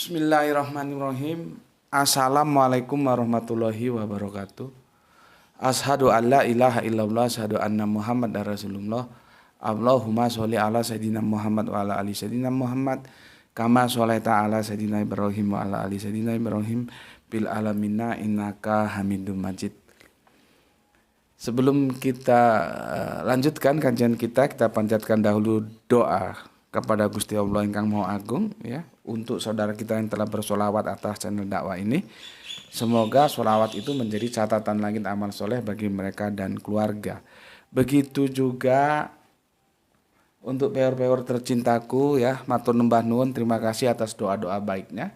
Bismillahirrahmanirrahim. Assalamualaikum warahmatullahi wabarakatuh. Ashadu an la ilaha illallah, ashadu anna Muhammad Rasulullah. Allahumma sholli ala sayyidina Muhammad wa ala ali sayyidina Muhammad kama sholaita ala sayyidina Ibrahim wa ala ali sayyidina Ibrahim bil alamina innaka Hamidum Majid. Sebelum kita lanjutkan kajian kita panjatkan dahulu doa kepada Gusti Allah Ingkang Maha Agung ya, untuk saudara kita yang telah bersolawat atas channel dakwah ini. Semoga solawat itu menjadi catatan langit amal soleh bagi mereka dan keluarga. Begitu juga untuk peor-peor tercintaku ya, matur nembah nuwun, terima kasih atas doa-doa baiknya.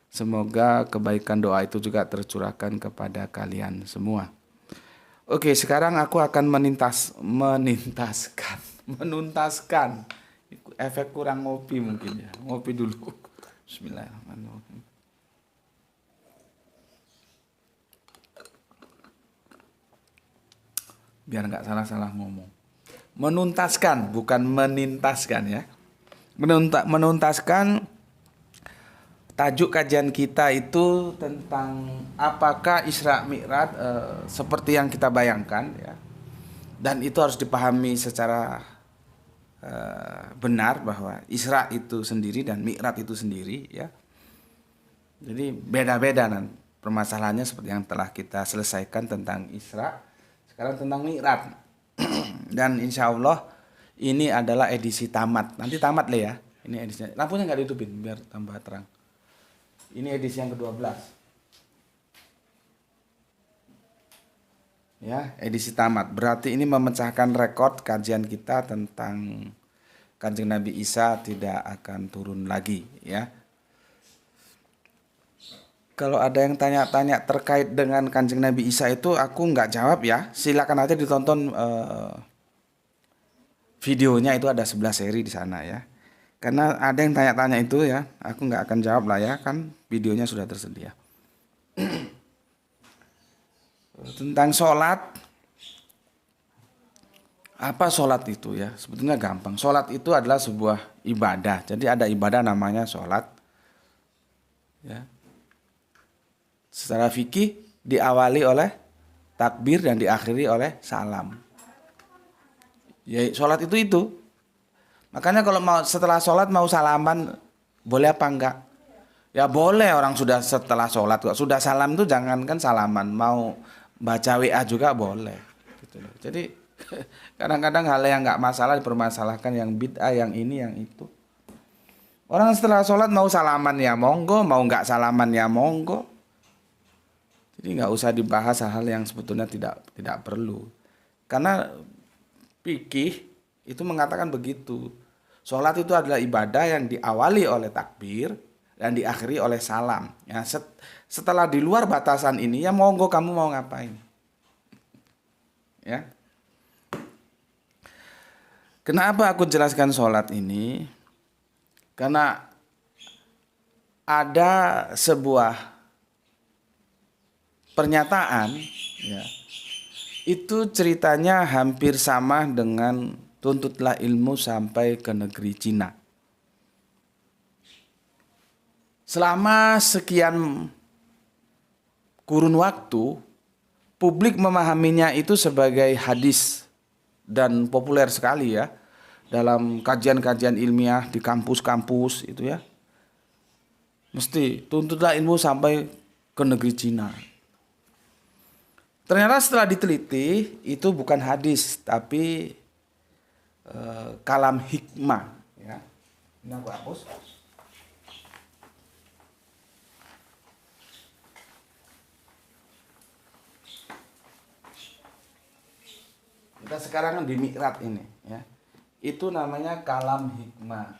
Semoga kebaikan doa itu juga tercurahkan kepada kalian semua. Oke, sekarang aku akan menuntaskan. Efek kurang ngopi mungkin ya. Ngopi dulu. Bismillahirrahmanirrahim. Biar nggak salah-salah ngomong. Menuntaskan, bukan menintaskan ya. Menuntaskan tajuk kajian kita itu tentang apakah Isra Mi'raj seperti yang kita bayangkan ya. Dan itu harus dipahami secara benar bahwa Isra itu sendiri dan Mi'raj itu sendiri ya. Jadi beda-beda nanti permasalahannya seperti yang telah kita selesaikan tentang Isra, sekarang tentang Mi'raj. Dan insya Allah ini adalah edisi tamat. Nanti tamat lah ya. Ini edisinya. Lampunya nggak ditutupin biar tambah terang. Ini edisi yang ke-12. Ya, edisi tamat. Berarti ini memecahkan rekor kajian kita tentang Kanjeng Nabi Isa tidak akan turun lagi ya. Kalau ada yang tanya-tanya terkait dengan Kanjeng Nabi Isa itu aku nggak jawab ya. Silakan aja ditonton videonya, itu ada 11 seri di sana ya. Karena ada yang tanya-tanya itu ya, aku nggak akan jawab lah ya, kan videonya sudah tersedia. Tentang sholat, apa sholat itu ya? Sebetulnya gampang. Sholat itu adalah sebuah ibadah. Jadi ada ibadah namanya sholat. Ya. Secara fikih diawali oleh takbir dan diakhiri oleh salam. Ya, sholat itu. Makanya kalau mau setelah sholat mau salaman, boleh apa enggak? Ya boleh, orang sudah setelah sholat kok. Sudah salam itu jangankan salaman, mau baca WA juga boleh. Gitu loh. Jadi kadang-kadang hal yang nggak masalah dipermasalahkan, yang bid'ah, yang ini, yang itu. Orang setelah sholat mau salaman ya monggo, mau nggak salaman ya monggo. Jadi nggak usah dibahas hal yang sebetulnya tidak perlu. Karena fikih itu mengatakan begitu. Sholat itu adalah ibadah yang diawali oleh takbir dan diakhiri oleh salam. Ya, setelah di luar batasan ini ya monggo kamu mau ngapain. Ya. Kenapa aku jelaskan sholat ini? Karena ada sebuah pernyataan ya, itu ceritanya hampir sama dengan tuntutlah ilmu sampai ke negeri Cina. Selama sekian kurun waktu, publik memahaminya itu sebagai hadis dan populer sekali ya. Dalam kajian-kajian ilmiah di kampus-kampus itu ya. Mesti tuntutlah ilmu sampai ke negeri Cina. Ternyata setelah diteliti itu bukan hadis tapi kalam hikmah ya. Ini aku hapus. Kita sekarang di Mi'raj ini ya. Itu namanya kalam hikmah.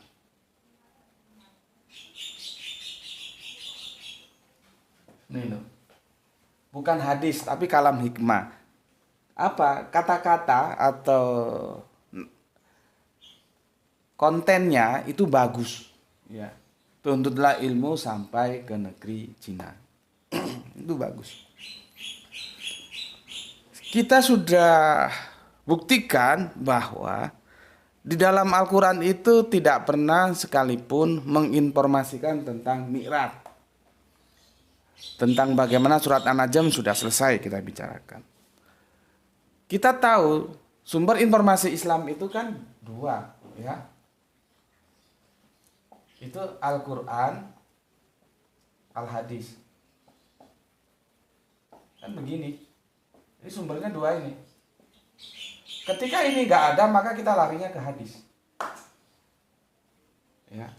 Nih loh. Bukan hadis tapi kalam hikmah. Apa? Kata-kata atau kontennya itu bagus ya. Tuntutlah ilmu sampai ke negeri Cina. Itu bagus. Kita sudah buktikan bahwa Di dalam Al-Quran itu tidak pernah sekalipun menginformasikan tentang mi'raj. Tentang bagaimana surat An-Najm sudah selesai kita bicarakan. Kita tahu sumber informasi Islam itu kan dua, ya. Itu Al-Quran, Al-Hadis. Kan begini. Ini sumbernya dua ini. Ketika ini nggak ada, maka kita larinya ke hadis. Ya.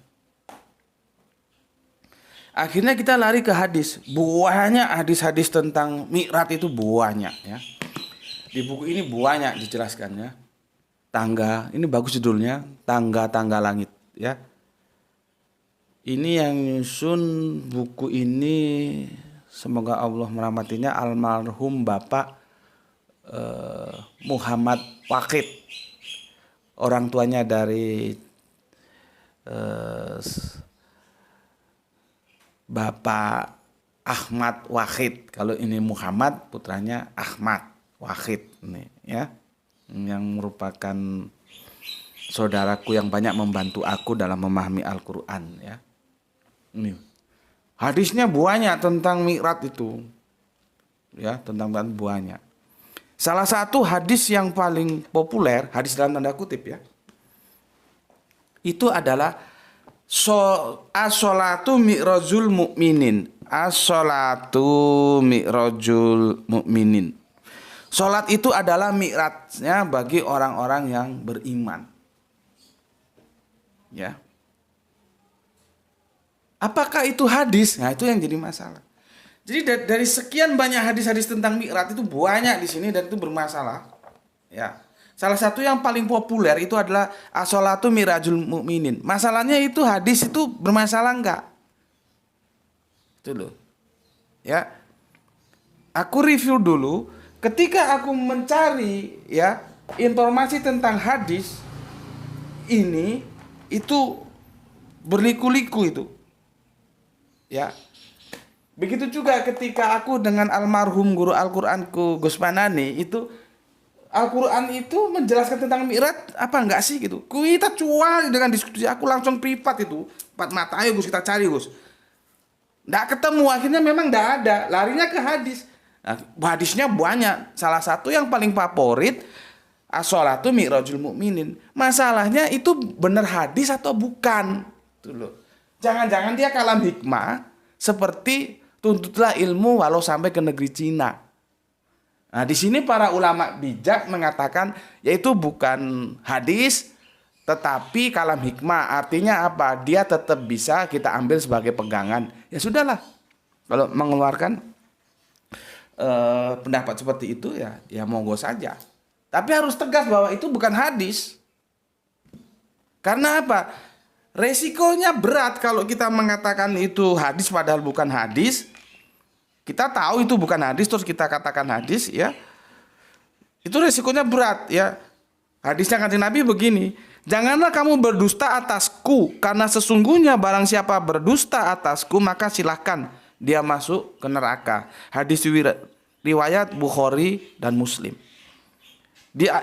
Akhirnya kita lari ke hadis. Banyak hadis-hadis tentang mi'raj itu banyak, ya. Di buku ini banyak dijelaskannya. Tangga, ini bagus judulnya, Tangga-tangga Langit, ya. Ini yang nyusun buku ini, semoga Allah merahmatinya, almarhum Bapak Muhammad Waqid. Orang tuanya dari Bapak Ahmad Waqid. Kalau ini Muhammad, putranya Ahmad Waqid ini, ya. Yang merupakan saudaraku yang banyak membantu aku dalam memahami Al-Qur'an, ya. Ini. Hadisnya banyak tentang mi'raj itu. Ya, tentang banyak. Salah satu hadis yang paling populer, hadis dalam tanda kutip, ya. Itu adalah as-sholatu mi'rajul mu'minin. As-sholatu mi'rajul mu'minin. Salat itu adalah mi'rajnya bagi orang-orang yang beriman. Ya. Apakah itu hadis? Nah, itu yang jadi masalah. Jadi dari sekian banyak hadis-hadis tentang mi'raj itu banyak di sini dan itu bermasalah. Ya. Salah satu yang paling populer itu adalah as-sholatu mi'rajul mu'minin. Masalahnya itu hadis itu bermasalah enggak? Itu loh. Ya. Aku review dulu, ketika aku mencari, ya, informasi tentang hadis ini itu berliku-liku itu. Ya. Begitu juga ketika aku dengan almarhum guru Al-Qur'anku Gus Manani itu, Al-Qur'an itu menjelaskan tentang mi'raj apa enggak sih gitu. Kita cuali dengan diskusi, aku langsung privat itu. Empat mata, ayo Gus kita cari Gus. Enggak ketemu, akhirnya memang enggak ada, larinya ke hadis. Nah, hadisnya banyak. Salah satu yang paling favorit as-sholatu mi'rajul mu'minin. Masalahnya itu benar hadis atau bukan? Tuh loh. Jangan-jangan dia kalam hikmah seperti tuntutlah ilmu walau sampai ke negeri Cina. Nah, di sini para ulama bijak mengatakan yaitu bukan hadis tetapi kalam hikmah. Artinya apa? Dia tetap bisa kita ambil sebagai pegangan. Ya sudahlah. Kalau mengeluarkan pendapat seperti itu ya monggo saja. Tapi harus tegas bahwa itu bukan hadis. Karena apa? Resikonya berat kalau kita mengatakan itu hadis padahal bukan hadis. Kita tahu itu bukan hadis terus kita katakan hadis, ya. Itu resikonya berat, ya. Hadisnya kanjeng Nabi begini, janganlah kamu berdusta atasku, karena sesungguhnya barang siapa berdusta atasku maka silahkan dia masuk ke neraka. Hadis riwayat Bukhari dan Muslim.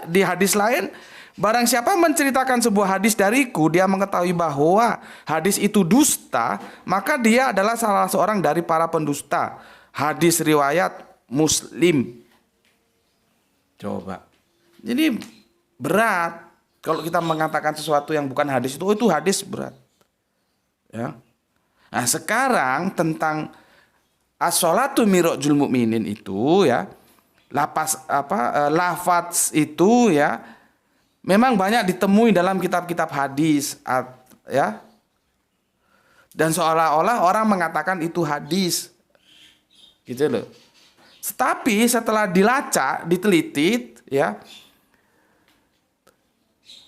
Di hadis lain, barang siapa menceritakan sebuah hadis dariku, dia mengetahui bahwa hadis itu dusta, maka dia adalah salah seorang dari para pendusta. Hadis riwayat Muslim. Coba. Jadi berat kalau kita mengatakan sesuatu yang bukan hadis itu hadis berat. Ya. Nah, sekarang tentang as-sholatu mi'rajul mu'minin itu, ya. Lafaz itu, ya, memang banyak ditemui dalam kitab-kitab hadis, ya. Dan seolah-olah orang mengatakan itu hadis. Gitu loh. Tapi setelah dilacak, diteliti, ya,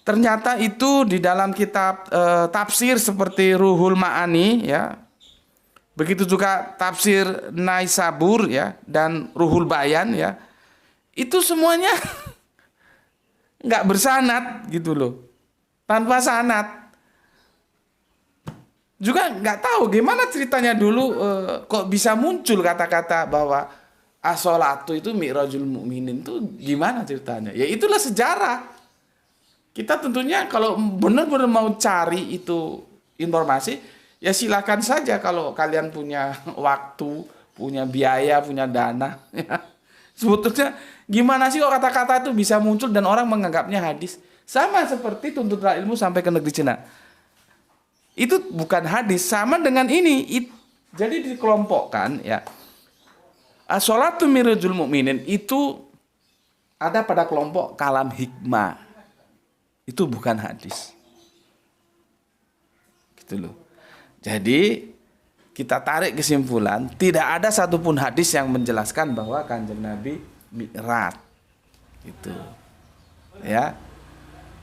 ternyata itu di dalam kitab tafsir seperti Ruhul Ma'ani, ya. Begitu juga tafsir Naisabur, ya, dan Ruhul Bayan, ya. Itu semuanya nggak bersanad gitu loh. Tanpa sanad. Juga nggak tahu gimana ceritanya dulu kok bisa muncul kata-kata bahwa as-sholatu itu mi'rajul mu'minin itu gimana ceritanya? Ya itulah sejarah. Kita tentunya kalau benar-benar mau cari itu informasi, ya silakan saja kalau kalian punya waktu, punya biaya, punya dana. Ya. Sebetulnya gimana sih kok kata-kata itu bisa muncul dan orang menganggapnya hadis? Sama seperti tuntutlah ilmu sampai ke negeri Cina. Itu bukan hadis, sama dengan ini. Jadi dikelompokkan ya. As-sholatu mirajul mu'minin itu ada pada kelompok kalam hikmah. Itu bukan hadis. Gitu loh. Jadi kita tarik kesimpulan, tidak ada satupun hadis yang menjelaskan bahwa Kanjeng Nabi mi'raj. Gitu. Ya.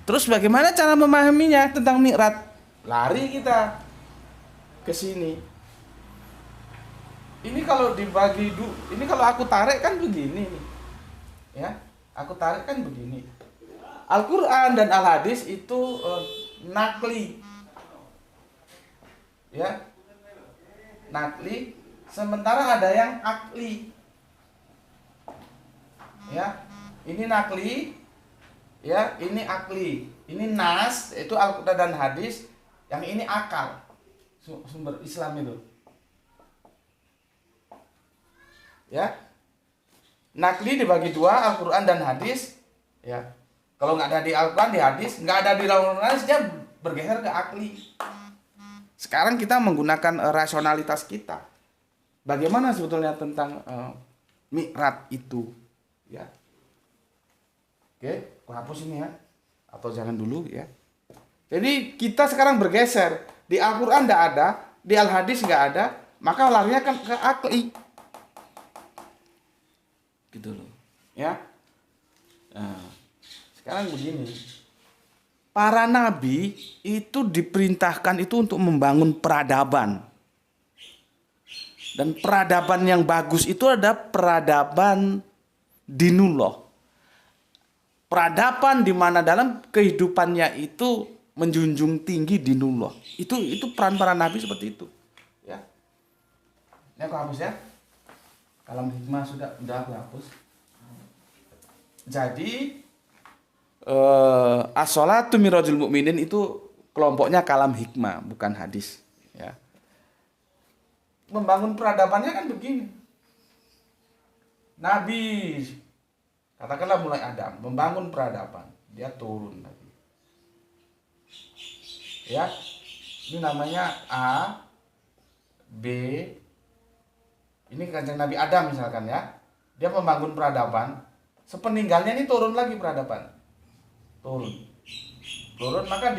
Terus bagaimana cara memahaminya tentang mi'raj? Lari kita ke sini. Ini kalau dibagi ini kalau aku tarik kan begini nih. Ya, aku tarik kan begini. Al-Qur'an dan Al-Hadis itu nakli. Ya. Nakli, sementara ada yang akli. Ya. Ini nakli, ya, ini akli. Ini nas, itu Al-Qur'an dan Hadis, yang ini akal. Sumber Islam itu. Ya, nakli dibagi dua, Al-Quran dan hadis. Ya, kalau nggak ada di Al-Quran, di hadis, nggak ada di hadis, dia bergeser ke akli. Sekarang kita menggunakan rasionalitas kita. Bagaimana sebetulnya tentang mi'raj itu? Ya, oke, aku hapus ini ya, atau jangan dulu ya. Jadi kita sekarang bergeser, di Al-Quran nggak ada, di Al-Hadis nggak ada, maka larinya kan ke akli. Gitu loh, ya. Nah, sekarang begini, para nabi itu diperintahkan itu untuk membangun peradaban, dan peradaban yang bagus itu ada peradaban dinullah, peradaban di mana dalam kehidupannya itu menjunjung tinggi dinullah. Itu peran para nabi seperti itu, ya. Ini aku hapus ya. Kalam hikmah sudah aku hapus. Jadi as-sholatu mirajul mu'minin itu kelompoknya kalam hikmah, bukan hadis. Ya. Membangun peradabannya kan begini. Nabi, katakanlah mulai Adam, membangun peradaban. Dia turun lagi. Ya, ini namanya A, B. Ini Kanjeng Nabi Adam misalkan ya. Dia membangun peradaban. Sepeninggalnya ini turun lagi peradaban. Turun maka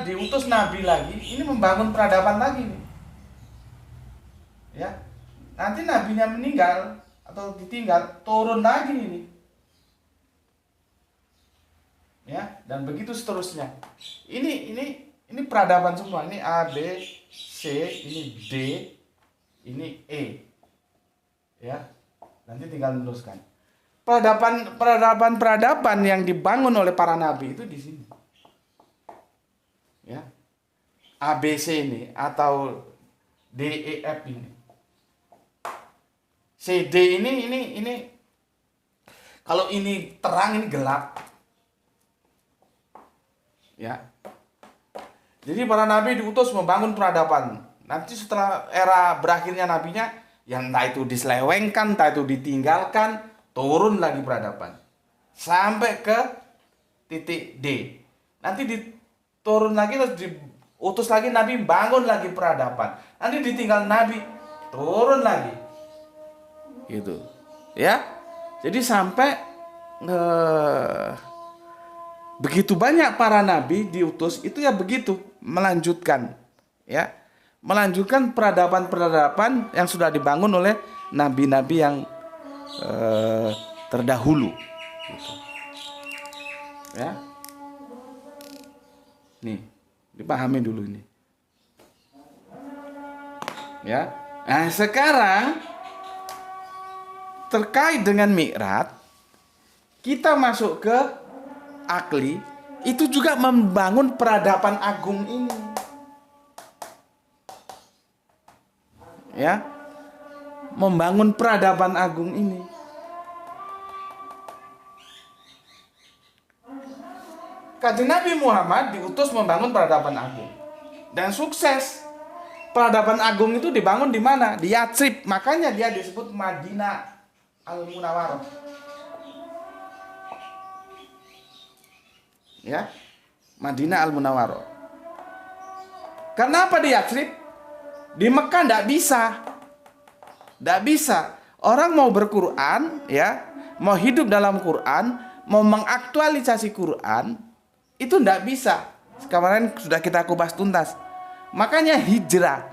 diutus Nabi lagi. Ini membangun peradaban lagi nih. Ya. Nanti nabinya meninggal atau ditinggal, turun lagi ini. Ya, dan begitu seterusnya. Ini peradaban semua. Ini A, B, C, ini D, ini E. Ya, nanti tinggal meneruskan. Peradaban yang dibangun oleh para nabi itu di sini. Ya, ABC ini atau DEF ini. CD ini kalau ini terang ini gelap. Ya. Jadi para nabi diutus membangun peradaban. Nanti setelah era berakhirnya nabinya, yang entah itu diselewengkan, entah itu ditinggalkan, turun lagi peradaban sampai ke titik D. Nanti diturun lagi, terus diutus lagi nabi, bangun lagi peradaban. Nanti ditinggal nabi, turun lagi, gitu ya. Jadi sampai begitu banyak para nabi diutus itu ya, begitu melanjutkan ya, melanjutkan peradaban yang sudah dibangun oleh nabi-nabi yang terdahulu, gitu. Ya, nih dipahami dulu ini, ya. Nah sekarang terkait dengan mi'raj, kita masuk ke akli, itu juga membangun peradaban agung ini, ya, membangun peradaban agung ini. Kanjeng Nabi Muhammad diutus membangun peradaban agung. Dan sukses. Peradaban agung itu dibangun di mana? Di Yatsrib. Makanya dia disebut Madinah Al-Munawwarah. Ya. Madinah Al-Munawwarah. Kenapa di Yatsrib? Di Mekah enggak bisa. Enggak bisa. Orang mau berquran, ya, mau hidup dalam Quran, mau mengaktualisasi Quran, itu enggak bisa. Kemarin sudah kita kupas tuntas. Makanya hijrah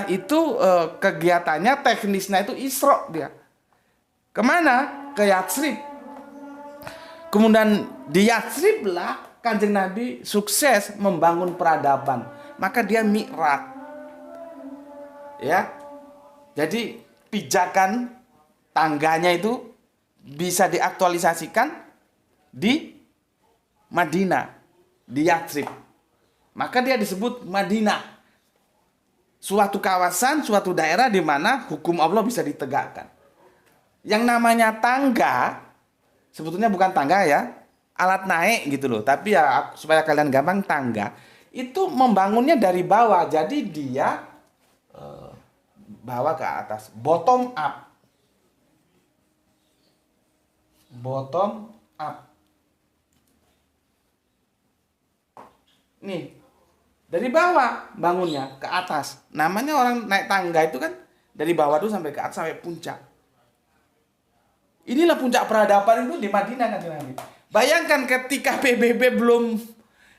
itu kegiatannya, teknisnya itu Isra dia. Kemana? Ke Yatsrib. Kemudian di Yatsrib lah Kanjeng Nabi sukses membangun peradaban. Maka dia Mi'raj. Ya. Jadi pijakan tangganya itu bisa diaktualisasikan di Madinah, di Yatsrib. Maka dia disebut Madinah. Suatu kawasan, suatu daerah di mana hukum Allah bisa ditegakkan. Yang namanya tangga, sebetulnya bukan tangga ya, alat naik gitu loh. Tapi ya supaya kalian gampang, tangga itu membangunnya dari bawah. Jadi dia bawah ke atas, bottom up. Bottom up. Nih, dari bawah bangunnya ke atas. Namanya orang naik tangga itu kan dari bawah tuh sampai ke atas, sampai puncak. Inilah puncak peradaban itu di Madinah kan. Bayangkan ketika PBB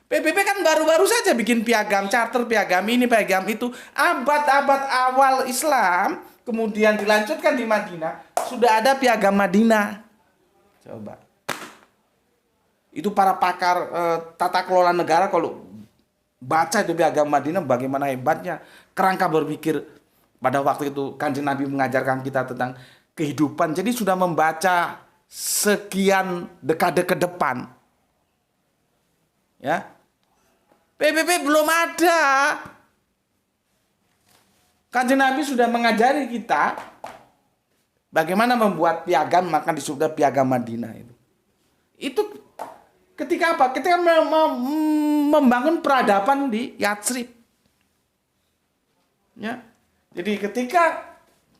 kan baru-baru saja bikin piagam, charter piagam ini, piagam itu. Abad-abad awal Islam, kemudian dilanjutkan di Madinah, sudah ada piagam Madinah. Coba. Itu para pakar tata kelola negara kalau baca itu piagam Madinah, bagaimana hebatnya kerangka berpikir pada waktu itu Kanjeng Nabi mengajarkan kita tentang kehidupan. Jadi sudah membaca sekian dekade ke depan. Ya. PBB belum ada. Kanjeng Nabi sudah mengajari kita bagaimana membuat piagam, maka disebut piagam Madinah itu. Itu ketika apa? Ketika membangun peradaban di Yatsrib. Ya. Jadi ketika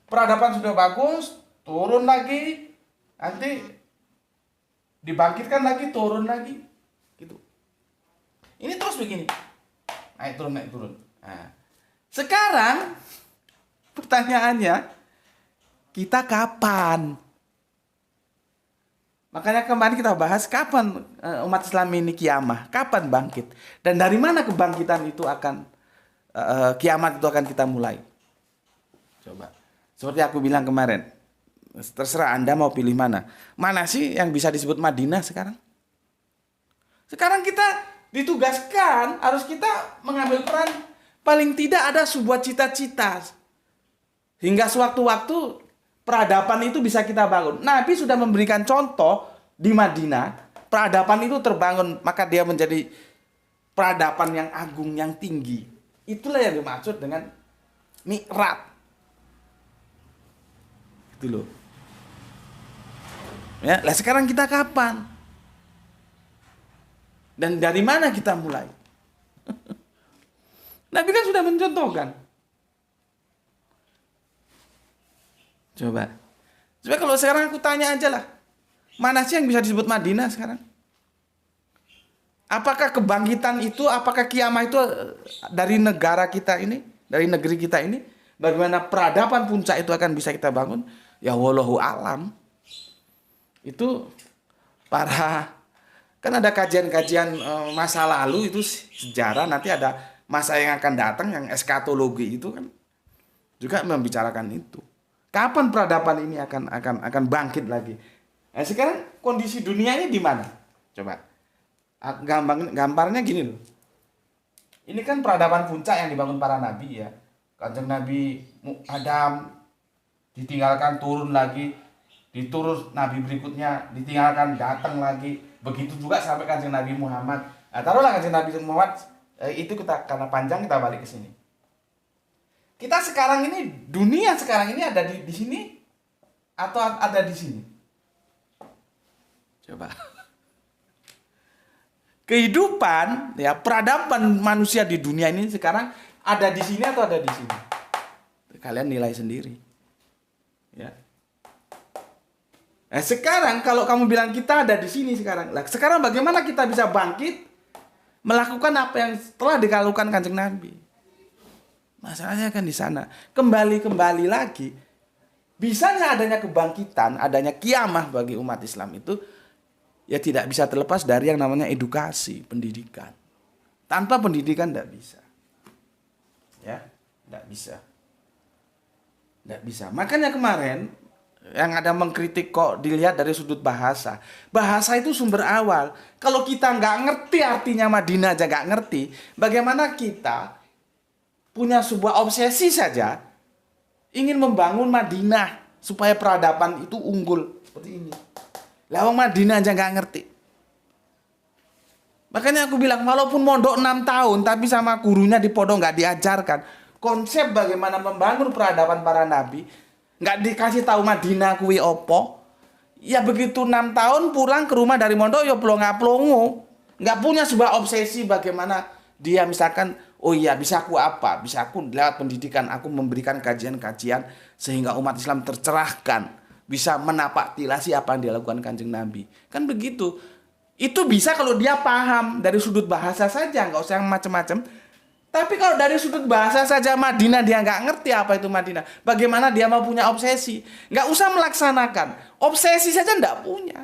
peradaban sudah bagus, turun lagi, nanti dibangkitkan lagi, turun lagi, gitu. Ini terus begini, naik turun. Nah, sekarang pertanyaannya, kita kapan? Makanya kemarin kita bahas kapan umat Islam ini kiamah, kapan bangkit, dan dari mana kebangkitan itu akan kiamat itu akan kita mulai. Coba, seperti aku bilang kemarin, terserah Anda mau pilih mana. Mana sih yang bisa disebut Madinah sekarang? Sekarang kita ditugaskan, harus kita mengambil peran. Paling tidak ada sebuah cita-cita. Hingga sewaktu-waktu peradaban itu bisa kita bangun. Nabi sudah memberikan contoh di Madinah. Peradaban itu terbangun, maka dia menjadi peradaban yang agung, yang tinggi. Itulah yang dimaksud dengan Mi'raj. Itu loh. Ya, lah sekarang kita kapan? Dan dari mana kita mulai? Nabi kan sudah mencontohkan. Coba kalau sekarang aku tanya aja lah, mana sih yang bisa disebut Madinah sekarang? Apakah kebangkitan itu, apakah kiamah itu dari negara kita ini, dari negeri kita ini? Bagaimana peradaban puncak itu akan bisa kita bangun? Ya wallahu alam. Itu kan ada kajian-kajian masa lalu, itu sejarah, nanti ada masa yang akan datang, yang eskatologi itu kan juga membicarakan itu. Kapan peradaban ini akan bangkit lagi? Nah, sekarang kondisi dunia ini di mana? Coba. Gambarnya gini loh. Ini kan peradaban puncak yang dibangun para nabi ya. Kanjeng Nabi Adam ditinggalkan, turun lagi, diturun nabi berikutnya, ditinggalkan, datang lagi. Begitu juga sampai Kanjeng Nabi Muhammad. Nah, taruhlah Kanjeng Nabi Muhammad itu kita, karena panjang kita balik ke sini. Kita sekarang ini, dunia sekarang ini ada di sini atau ada di sini? Coba. kehidupan, ya, peradaban manusia di dunia ini sekarang ada di sini atau ada di sini? Kalian nilai sendiri. Ya. Nah, sekarang kalau kamu bilang kita ada di sini sekarang, lah sekarang bagaimana kita bisa bangkit melakukan apa yang telah dilakukan Kanjeng Nabi? Masalahnya kan di sana. Kembali lagi, bisanya adanya kebangkitan, adanya kiamah bagi umat Islam itu ya tidak bisa terlepas dari yang namanya edukasi, pendidikan. Tanpa pendidikan tidak bisa. Ya, tidak bisa. Tidak bisa. Makanya kemarin yang ada mengkritik kok dilihat dari sudut bahasa. Bahasa itu sumber awal. Kalau kita nggak ngerti artinya Madinah aja nggak ngerti, bagaimana kita punya sebuah obsesi saja ingin membangun Madinah supaya peradaban itu unggul seperti ini. Lah wong Madinah aja nggak ngerti. Makanya aku bilang walaupun mondok 6 tahun tapi sama gurunya di pondok nggak diajarkan konsep bagaimana membangun peradaban para nabi, nggak dikasih tahu Madinah kuwi opo, ya begitu 6 tahun pulang ke rumah dari mondok ya plonga-plongo, nggak punya sebuah obsesi bagaimana dia misalkan oh iya bisa aku apa, bisa aku lewat pendidikan aku memberikan kajian-kajian sehingga umat Islam tercerahkan, bisa menapak tilasi apa yang dilakukan Kanjeng Nabi, kan begitu. Itu bisa kalau dia paham dari sudut bahasa saja, nggak usah yang macam-macam. Tapi kalau dari sudut bahasa saja Madinah dia nggak ngerti apa itu Madinah. Bagaimana dia mau punya obsesi? Nggak usah melaksanakan. Obsesi saja nggak punya.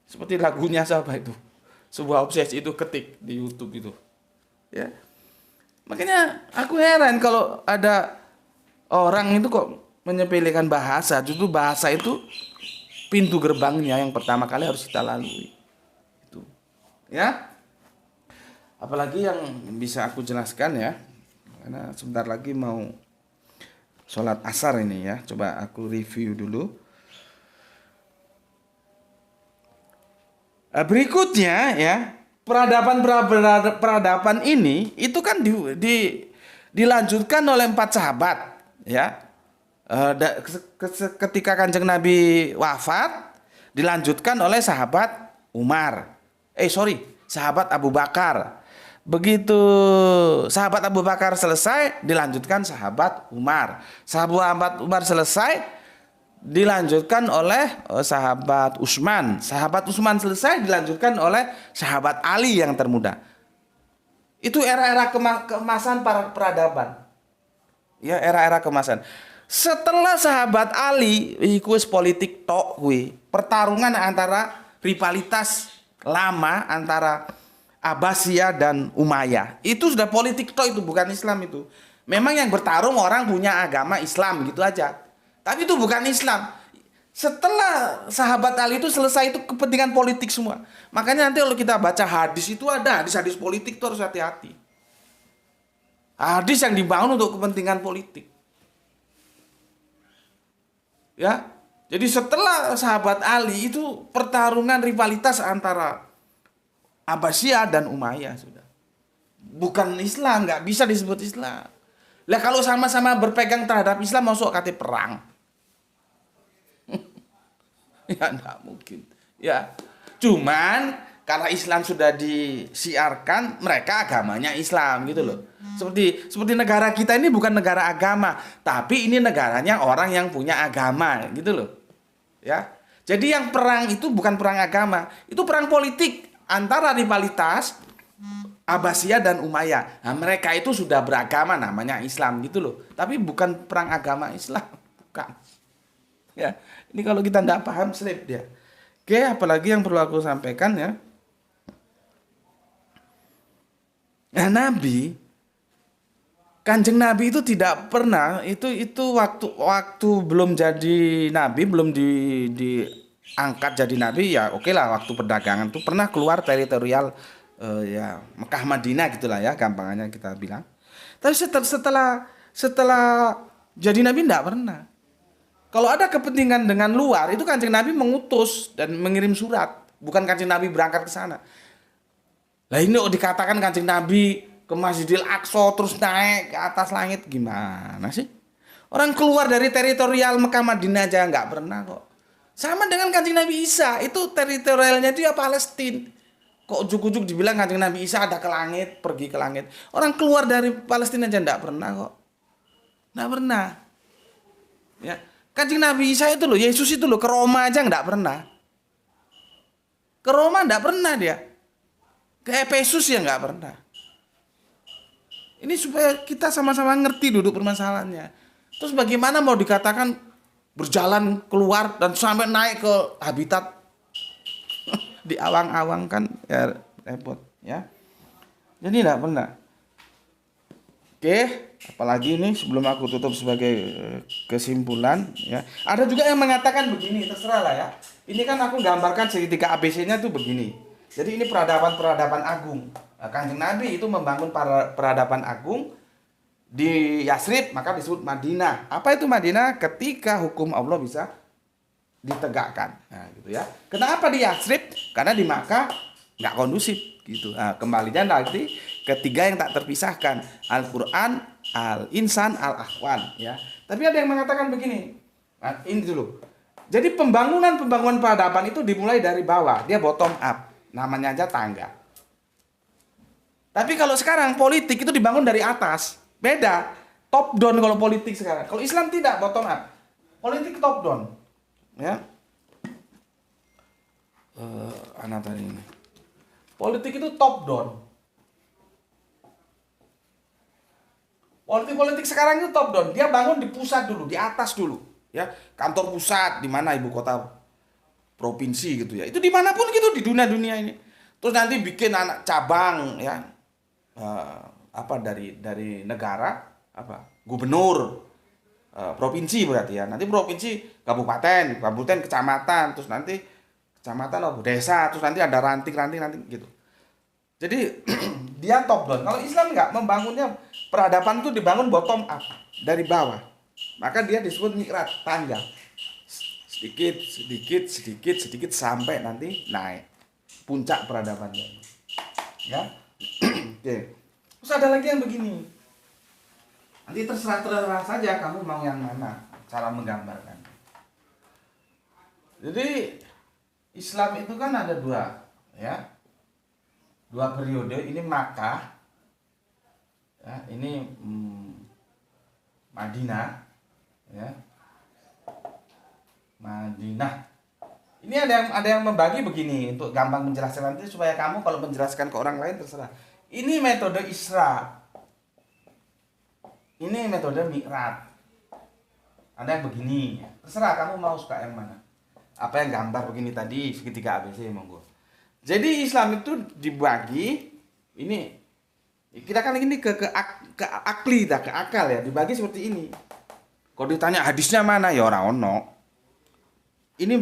Seperti lagunya siapa itu? Sebuah obsesi itu ketik di YouTube itu. Ya. Makanya aku heran kalau ada orang itu kok menyepelekan bahasa. Justru bahasa itu pintu gerbangnya yang pertama kali harus kita lalui. Itu. Ya. Apalagi yang bisa aku jelaskan ya, karena sebentar lagi mau sholat asar ini ya. Coba aku review dulu. Berikutnya ya, peradaban ini itu kan dilanjutkan oleh 4 sahabat ya. Ketika Kanjeng Nabi wafat, dilanjutkan oleh sahabat sahabat Abu Bakar. Begitu sahabat Abu Bakar selesai, dilanjutkan sahabat Umar. Sahabat Umar selesai, dilanjutkan oleh sahabat Utsman. Sahabat Utsman selesai, dilanjutkan oleh sahabat Ali yang termuda. Itu era-era keemasan para peradaban. Ya, era-era keemasan. Setelah sahabat Ali, iku wis politik tok kuwi. Pertarungan antara rivalitas lama antara Abbasiyah dan Umayyah. Itu sudah politik toh, itu bukan Islam itu. Memang yang bertarung orang punya agama Islam gitu aja. Tapi itu bukan Islam. Setelah sahabat Ali itu selesai itu kepentingan politik semua. Makanya nanti kalau kita baca hadis itu ada hadis-hadis politik tuh harus hati-hati. Hadis yang dibangun untuk kepentingan politik. Ya. Jadi setelah sahabat Ali itu pertarungan rivalitas antara Abbasiyah dan Umayyah sudah. Bukan Islam, nggak bisa disebut Islam. Lah kalau sama-sama berpegang terhadap Islam masuk kata perang. Ya enggak mungkin. Ya. Cuman karena Islam sudah disiarkan, mereka agamanya Islam gitu loh. Seperti negara kita ini bukan negara agama, tapi ini negaranya orang yang punya agama gitu loh. Ya. Jadi yang perang itu bukan perang agama, itu perang politik antara rivalitas Abbasiyah dan Umayyah. Nah, mereka itu sudah beragama namanya Islam gitu loh. Tapi bukan perang agama Islam, bukan. Ya, ini kalau kita tidak paham slip dia. Oke, apalagi yang perlu aku sampaikan ya. Nah, Kanjeng Nabi itu tidak pernah itu waktu belum jadi nabi, belum diangkat jadi nabi ya oke lah, waktu perdagangan tuh pernah keluar teritorial ya Mekah Madinah gitulah ya gampangannya kita bilang. Tapi setelah jadi nabi enggak pernah. Kalau ada kepentingan dengan luar itu Kanjeng Nabi mengutus dan mengirim surat, bukan Kanjeng Nabi berangkat ke sana. Lah ini dikatakan Kanjeng Nabi ke Masjidil Aqsa terus naik ke atas langit, gimana sih? Orang keluar dari teritorial Mekah Madinah aja nggak pernah kok. Sama dengan Kanjeng Nabi Isa, itu teritorialnya dia Palestina. Kok ujuk-ujuk dibilang Kanjeng Nabi Isa ada ke langit, pergi ke langit. Orang keluar dari Palestina aja enggak pernah kok. Enggak pernah. Ya. Kanjeng Nabi Isa itu loh, Yesus itu loh ke Roma aja enggak pernah. Ke Roma enggak pernah dia. Ke Efesus ya enggak pernah. Ini supaya kita sama-sama ngerti duduk permasalahannya. Terus bagaimana mau dikatakan berjalan keluar dan sampai naik ke habitat di awang-awang kan ya repot ya. Jadi tidak pernah. Oke, apalagi ini sebelum aku tutup sebagai kesimpulan ya. Ada juga yang mengatakan begini, terserah lah ya. Ini kan aku gambarkan segitiga ABC-nya tuh begini. Jadi ini peradaban agung. Kanjeng Nabi itu membangun peradaban agung di Yasrib, maka disebut Madinah. Apa itu Madinah? Ketika hukum Allah bisa ditegakkan. Nah, gitu ya. Kenapa di Yasrib? Karena di Makkah nggak kondusif gitu. Nah, kembalinya nanti ketiga yang tak terpisahkan, Al-Qur'an, Al-Insan, Al-Ahwan ya. Tapi ada yang mengatakan begini. Nah, ini dulu. Jadi pembangunan peradaban itu dimulai dari bawah, dia bottom up. Namanya aja tangga. Tapi kalau sekarang politik itu dibangun dari atas. Beda. Top down kalau politik sekarang. Kalau Islam tidak bottom up. Politik top down. Ya, anak tadi ini. Politik itu top down. Politik sekarang itu top down. Dia bangun di pusat dulu, di atas dulu. Ya, kantor pusat di mana ibu kota provinsi gitu ya. Itu dimanapun gitu di dunia ini. Terus nanti bikin anak cabang ya, dari negara gubernur. Provinsi berarti ya. Nanti provinsi, kabupaten, kecamatan, terus nanti kecamatan desa, terus nanti ada ranting gitu. Jadi dia top down. Kalau Islam enggak, membangunnya peradaban itu dibangun bottom up, dari bawah. Maka dia disebut mi'raj, tangga. Sedikit sampai nanti naik puncak peradabannya. Ya. Oke. Terus ada lagi yang begini. Nanti terserah saja kamu mau yang mana cara menggambarkan. Jadi Islam itu kan ada dua periode. Ini Makkah, ya, ini Madinah, ya, Madinah. Ini ada yang membagi begini untuk gampang menjelaskan nanti supaya kamu kalau menjelaskan ke orang lain terserah. Ini metode Isra. Ini metode Mi'raj. Ada yang begini, terserah kamu mau suka yang mana. Apa yang gambar begini tadi segitiga ABC monggo. Jadi Islam itu dibagi ini kita kan ini ke akal ya, dibagi seperti ini. Kalau ditanya hadisnya mana ya orang ono. Ini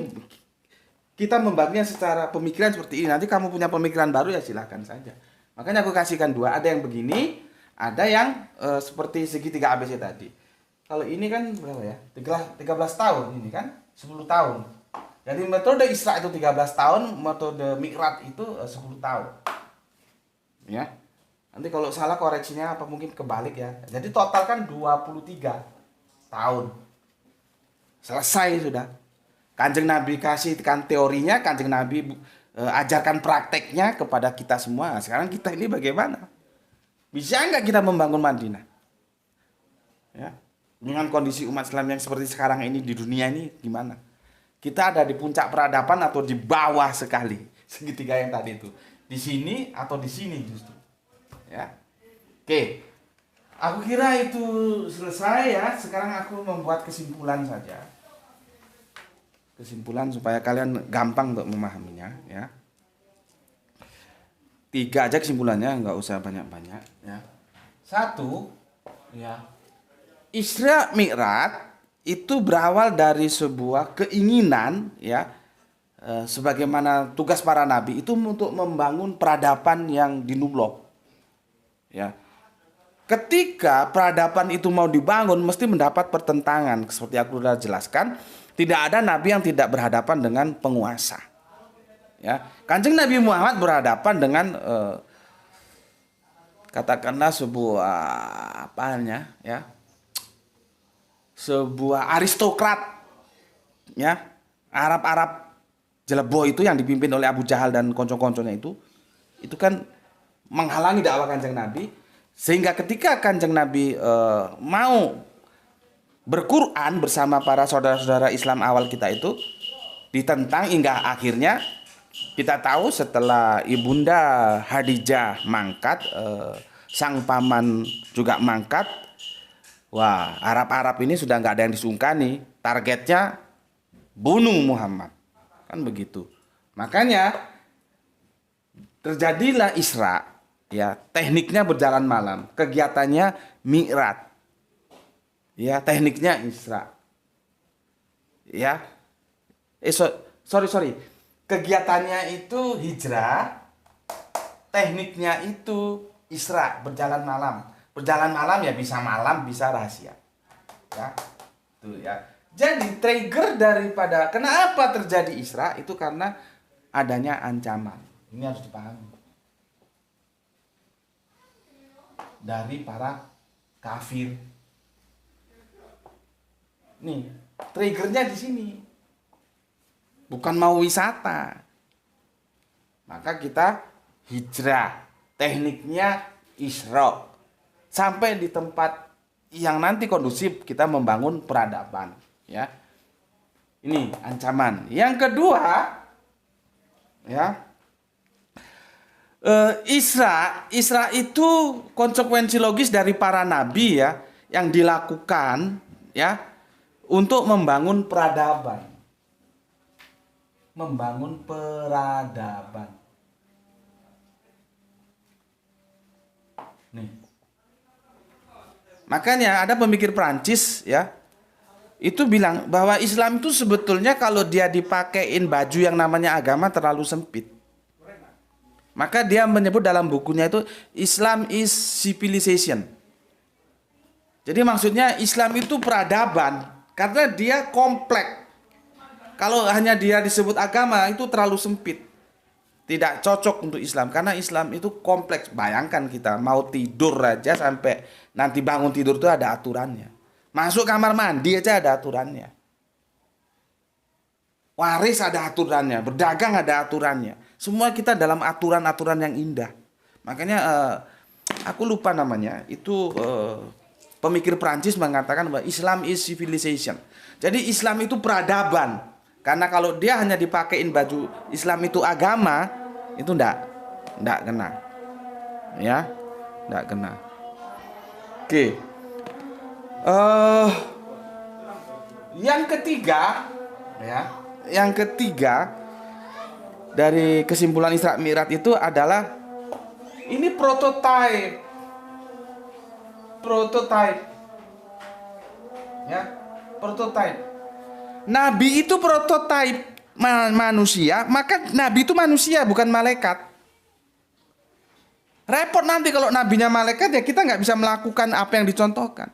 kita membaginya secara pemikiran seperti ini. Nanti kamu punya pemikiran baru ya silahkan saja. Makanya aku kasihkan dua, ada yang begini, ada yang seperti segitiga ABC tadi. Kalau ini kan berapa ya? 13 tahun ini kan? 10 tahun. Jadi metode Isra itu 13 tahun, metode Mi'raj itu 10 tahun. Ya. Nanti kalau salah koreksinya apa mungkin kebalik ya. Jadi total kan 23 tahun. Selesai sudah. Kanjeng Nabi kasihkan teorinya, Kanjeng Nabi ajarkan prakteknya kepada kita semua. Nah, sekarang kita ini bagaimana? Bisa nggak kita membangun Madinah? Ya, dengan kondisi umat Islam yang seperti sekarang ini di dunia ini gimana? Kita ada di puncak peradaban atau di bawah sekali, segitiga yang tadi itu, di sini atau di sini justru. Ya, oke. Aku kira itu selesai ya. Sekarang aku membuat kesimpulan saja. Kesimpulan supaya kalian gampang untuk memahaminya. Ya. 3 aja kesimpulannya, nggak usah banyak-banyak ya. 1 ya. Isra Mi'raj itu berawal dari sebuah keinginan ya, sebagaimana tugas para nabi itu untuk membangun peradaban yang dinubloh. Ya. Ketika peradaban itu mau dibangun mesti mendapat pertentangan seperti aku sudah jelaskan, tidak ada nabi yang tidak berhadapan dengan penguasa. Ya, Kanjeng Nabi Muhammad berhadapan dengan katakanlah sebuah sebuah aristokrat ya, Arab jelebo itu yang dipimpin oleh Abu Jahal dan konco-konconya itu. itu kan menghalangi dakwah Kanjeng Nabi, sehingga ketika Kanjeng Nabi mau berquran bersama para saudara-saudara Islam awal kita itu ditentang, hingga akhirnya kita tahu setelah Ibunda Khadijah mangkat, sang paman juga mangkat. Wah, Arab-Arab ini sudah nggak ada yang disungkani, targetnya bunuh Muhammad, kan begitu. Makanya terjadilah Isra, ya, tekniknya berjalan malam, kegiatannya Mi'raj, ya, tekniknya Isra, ya, sorry, kegiatannya itu hijrah, tekniknya itu Isra, berjalan malam. Berjalan malam ya bisa malam, bisa rahasia, ya, tuh ya. Jadi trigger daripada kenapa terjadi Isra itu karena adanya ancaman. Ini harus dipahami dari para kafir. Nih, triggernya di sini. Bukan mau wisata. Maka kita hijrah. Tekniknya Isra. Sampai di tempat yang nanti kondusif kita membangun peradaban. Ya, ini ancaman. Yang kedua, ya, Isra itu konsekuensi logis dari para nabi, ya, yang dilakukan, ya, untuk membangun peradaban, Nih, makanya ada pemikir Prancis, ya, itu bilang bahwa Islam itu sebetulnya kalau dia dipakein baju yang namanya agama terlalu sempit. Maka dia menyebut dalam bukunya itu Islam is civilization. Jadi maksudnya Islam itu peradaban karena dia kompleks. Kalau hanya dia disebut agama itu terlalu sempit. Tidak cocok untuk Islam karena Islam itu kompleks. Bayangkan kita mau tidur aja sampai nanti bangun tidur itu ada aturannya. Masuk kamar mandi aja ada aturannya. Waris ada aturannya, berdagang ada aturannya. Semua kita dalam aturan-aturan yang indah. Makanya aku lupa namanya, itu pemikir Prancis mengatakan bahwa Islam is civilization. Jadi Islam itu peradaban. Karena kalau dia hanya dipakein baju Islam itu agama, itu enggak kena. Ya, enggak kena. Oke. Yang ketiga dari kesimpulan Isra Mi'raj itu adalah ini prototipe, ya, prototipe. Nabi itu prototipe manusia, maka Nabi itu manusia bukan malaikat. Repot nanti kalau nabinya malaikat, ya kita nggak bisa melakukan apa yang dicontohkan.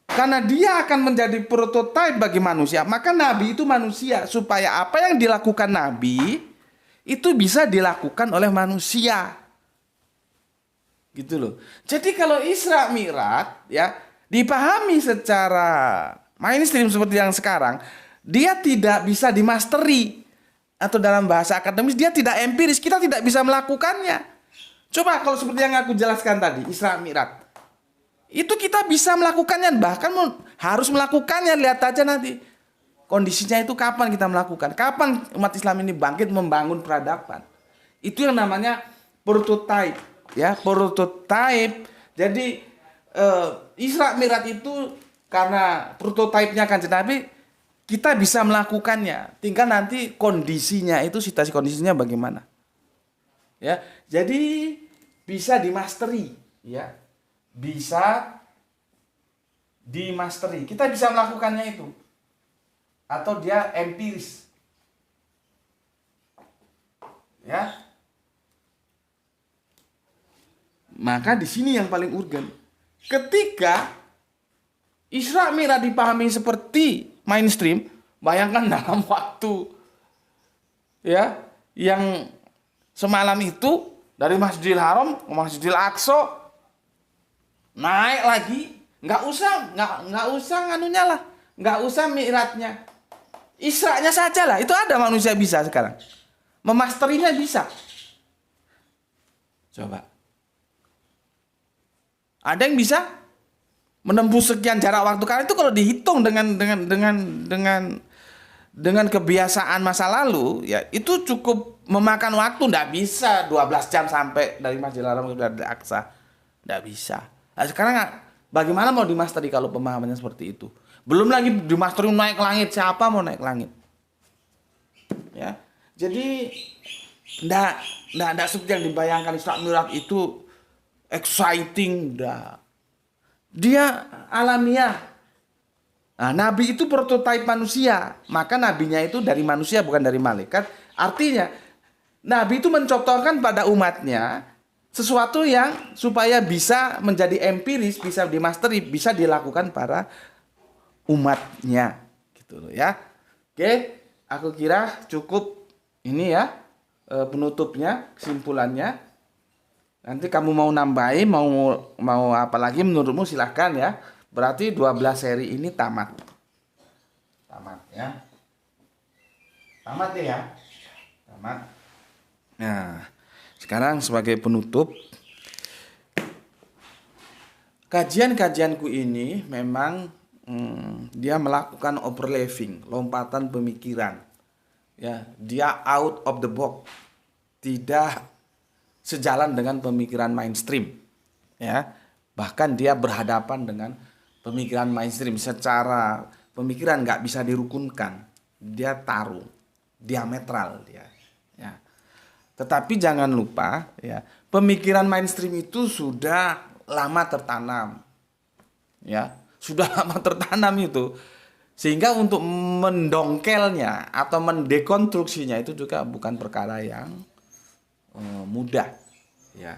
Karena dia akan menjadi prototipe bagi manusia, maka Nabi itu manusia supaya apa yang dilakukan Nabi itu bisa dilakukan oleh manusia. Gitu loh. Jadi kalau Isra Mi'raj, ya, dipahami secara mainstream seperti yang sekarang, dia tidak bisa dimasteri, atau dalam bahasa akademis dia tidak empiris, kita tidak bisa melakukannya. Coba kalau seperti yang aku jelaskan tadi, Isra Mi'raj. Itu kita bisa melakukannya, bahkan harus melakukannya. Lihat aja nanti kondisinya itu kapan kita melakukan, kapan umat Islam ini bangkit membangun peradaban. Itu yang namanya prototype, ya, prototype. Jadi Isra Mi'raj itu karena prototipenya Kanjeng Nabi, kita bisa melakukannya. Tinggal nanti kondisinya itu, situasi kondisinya bagaimana. Ya, jadi bisa dimasteri, ya. Bisa dimasteri. Kita bisa melakukannya itu. Atau dia empiris. Ya. Maka di sini yang paling urgen. Ketika Isra Mi'raj dipahami seperti mainstream, bayangkan dalam waktu, ya, yang semalam itu dari Masjidil Haram ke Masjidil Aqsa, naik lagi, nggak usah nganunya lah, nggak usah mi'rajnya, Isra'nya saja lah, itu ada manusia bisa sekarang, memasterinya bisa. Coba. Ada yang bisa menembus sekian jarak waktu, karena itu kalau dihitung dengan kebiasaan masa lalu, ya itu cukup memakan waktu. Nggak bisa 12 jam sampai dari Masjidil Haram ke Masjidil Aqsa. Nggak bisa. Nah, sekarang bagaimana mau dimasteri kalau pemahamannya seperti itu? Belum lagi dimasteri naik langit. Siapa mau naik langit? Ya, jadi nggak seperti yang dibayangkan Isra Mi'raj itu exciting, dah. Dia alamiah. Nah, nabi itu prototipe manusia, maka nabinya itu dari manusia bukan dari malaikat. Artinya nabi itu mencontohkan pada umatnya sesuatu yang supaya bisa menjadi empiris, bisa dimasteri, bisa dilakukan para umatnya, gitu loh ya. Oke, aku kira cukup ini ya, penutupnya, kesimpulannya. Nanti kamu mau nambahin, mau apa lagi menurutmu silahkan ya. Berarti 12 seri ini tamat. Tamat ya. Tamat ya. Tamat. Nah, sekarang sebagai penutup, kajian-kajianku ini memang dia melakukan overlapping, lompatan pemikiran. Ya, dia out of the box. Tidak sejalan dengan pemikiran mainstream, ya. Bahkan dia berhadapan dengan pemikiran mainstream secara pemikiran nggak bisa dirukunkan, dia taruh diametral dia, ya. Tetapi jangan lupa, ya, pemikiran mainstream itu sudah lama tertanam, ya, sudah lama tertanam itu, sehingga untuk mendongkelnya atau mendekonstruksinya itu juga bukan perkara yang mudah, ya.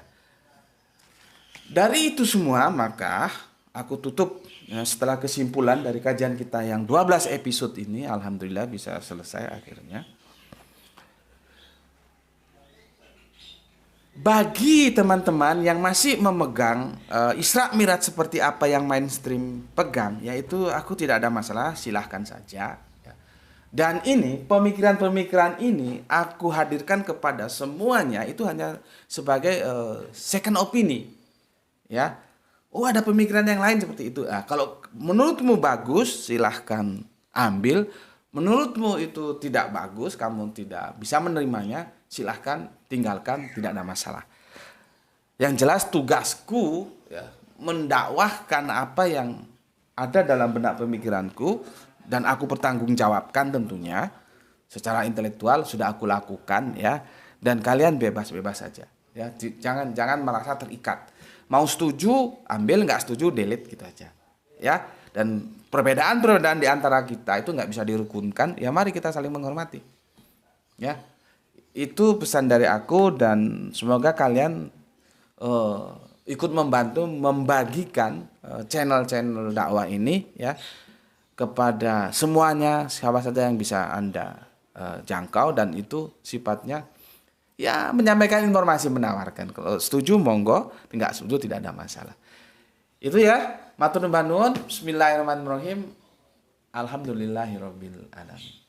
Dari itu semua maka aku tutup ya, setelah kesimpulan dari kajian kita yang 12 episode ini, alhamdulillah bisa selesai akhirnya. Bagi teman-teman yang masih memegang Isra Mi'raj seperti apa yang mainstream pegang, yaitu aku tidak ada masalah, silahkan saja. Dan ini pemikiran-pemikiran ini aku hadirkan kepada semuanya itu hanya sebagai second opini, ya. Oh, ada pemikiran yang lain seperti itu. Nah, kalau menurutmu bagus silahkan ambil. Menurutmu itu tidak bagus, kamu tidak bisa menerimanya, silahkan tinggalkan, tidak ada masalah. Yang jelas tugasku ya, mendakwahkan apa yang ada dalam benak pemikiranku. Dan aku pertanggungjawabkan tentunya secara intelektual sudah aku lakukan ya, dan kalian bebas-bebas saja ya, jangan merasa terikat, mau setuju ambil, nggak setuju delete gitu aja ya. Dan perbedaan di antara kita itu nggak bisa dirukunkan ya, mari kita saling menghormati ya. Itu pesan dari aku, dan semoga kalian ikut membantu membagikan channel-channel dakwah ini ya kepada semuanya, siapa saja yang bisa Anda jangkau, dan itu sifatnya ya menyampaikan informasi, menawarkan. Kalau setuju monggo, enggak setuju tidak ada masalah. Itu ya, matur nuwun, bismillahirrahmanirrahim. Alhamdulillahirabbil alamin.